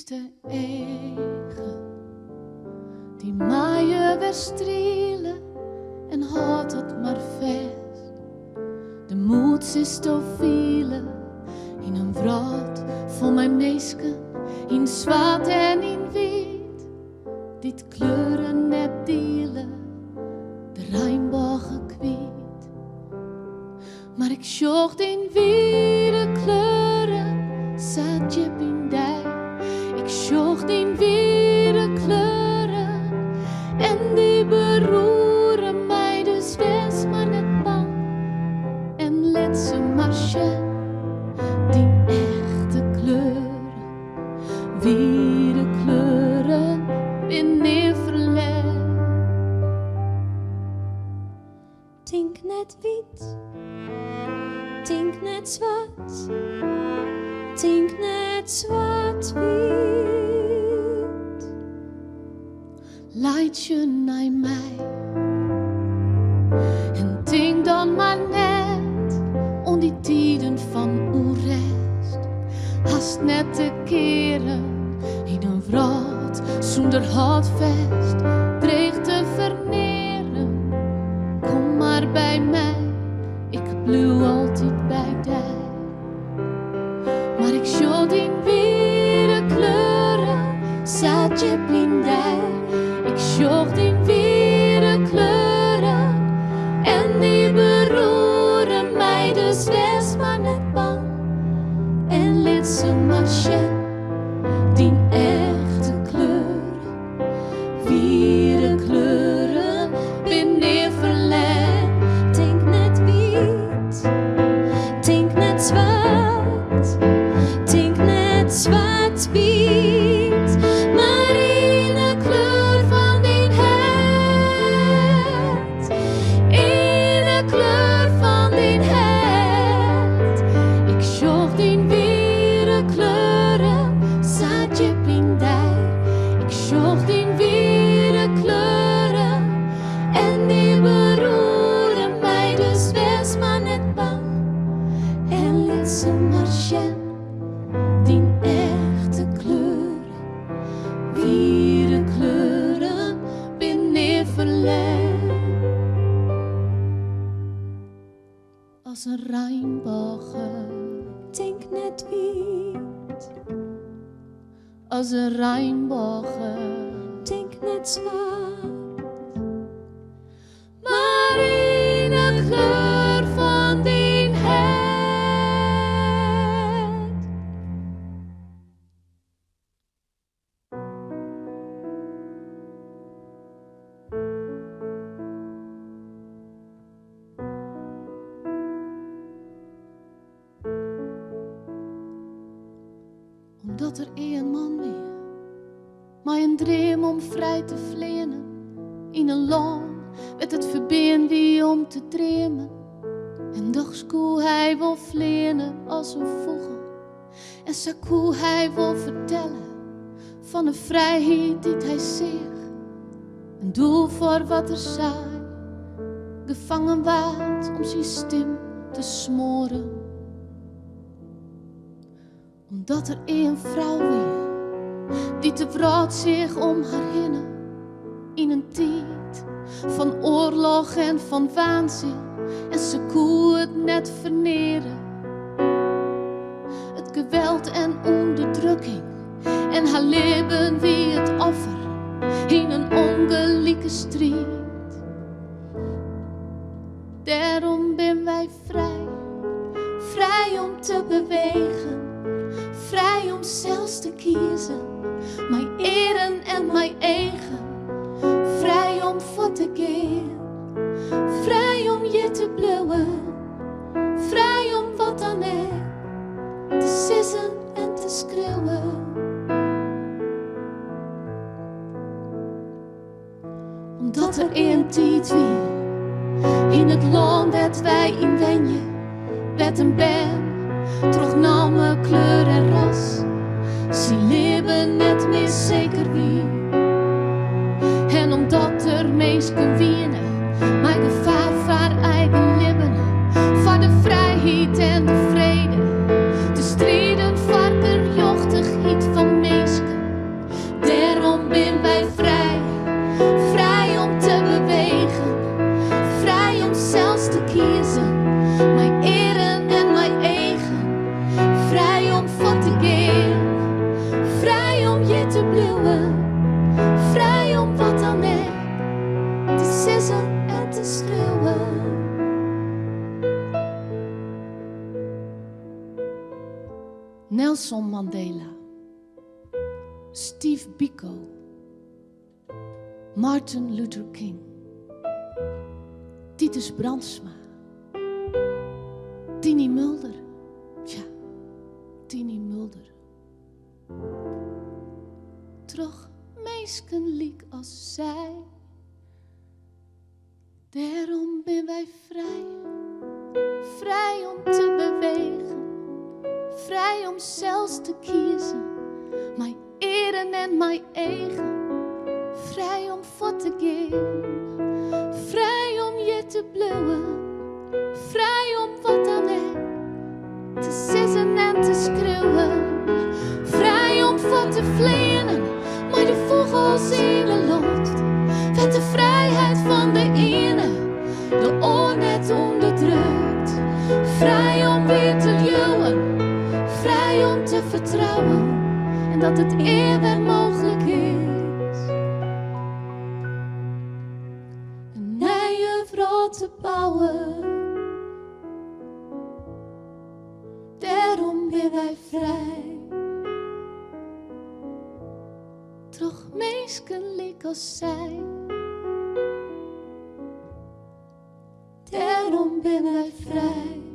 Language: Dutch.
liefste eigen, die maaien weer strelen en houdt het maar vast. De moed is te vielen in een wraad vol mijn meesken, in zwart en in wit, dit kleuren net delen, de regenbogen kwiet. Maar ik zocht in weer kleuren, zat je in dij. Ik zocht in weer kleuren en die beroeren mij, dus wees maar net bang en let ze maar zien, die echte kleuren, weer kleuren in neerverleg. Tink net wit, tink net zwart, tink net zwart-wit. Leid je naar mij en denk dan maar net om die tijden van uw rest. Haast net te keren in een wraad zonder houvast, dreigt te verneren. Kom maar bij mij, ik blijf altijd bij jij. Maar ik zocht in weer kleuren, zat je blindij. Ik zocht in weer kleuren en die beroeren mij, dus wees maar net bang en let ze maar zien, die echte kleuren, weer kleuren binnen verleg. Tink net wit, tink net zwart, tink net zwart-wit, maar in de kleur van die hart, in de kleur van die hart. Ik zocht in weer kleuren, zat je pindij. Ik zocht in weer kleuren en die beroeren mij, dus wees maar net bang en let ze maar zien, die echte kleuren, weer kleuren binnen verleg. Als een regenbogen, Tink net wit, als een regenbogen, tink net zwart, maar in de kleur van die hart. Omdat er één man weer, maar een droom om vrij te vliegen. In een land werd het verbeen wie om te dromen. En doch skoe hij wil vliegen als een vogel. En zo koe hij wil vertellen van de vrijheid die hij zich. Een doel voor wat er zij, gevangen waard om zijn stem te smoren. Omdat er een vrouw weer, die te wraad zich om haar hinnen. In een tijd van oorlog en van waanzin. En ze koe het net verneren. Het geweld en onderdrukking. En haar leven wie het offer in een ongelijke strijd. Daarom ben wij vrij, vrij om te bewegen. Vrij om zelfs te kiezen, mijn eren en mijn eigen. Vrij om voor te gaan, vrij om je te blijven. Vrij om wat dan ook te sissen en te schreeuwen. Omdat er een tijd weer, in het land dat wij in wenje, werd een ben. Toch namen kleur en ras, ze leven net meer zeker wie. En omdat er mensen winnen, maar gevaar voor eigen leven, voor de vrijheid en de vrede, te strijden voor de jochtigheid van mensen. je te blijven. Vrij om wat dan ook te sissen en te schreeuwen. Nelson Mandela, Steve Biko, Martin Luther King, Titus Brandsma, Tini Mulder. Tja, Tini Mulder. Toch meesken liek als zij. Daarom ben wij vrij. Vrij om te bewegen. Vrij om zelfs te kiezen. Mijn eren en mijn eigen. Vrij om voor te gaan. Vrij om je te blijven. Vrij om wat dan ook te sissen en te schreeuwen. Vrij om voor te vliegen, maar de vogels in de lucht. Met de vrijheid van de ene, de oor net onderdrukt. Vrij om weer te leeuwen, vrij om te vertrouwen. En dat het eeuwig mogelijk is. Een nieuwe vrouw te bouwen. Daarom ben wij vrij. Toch meesken liek als zij. Daarom ben wij vrij.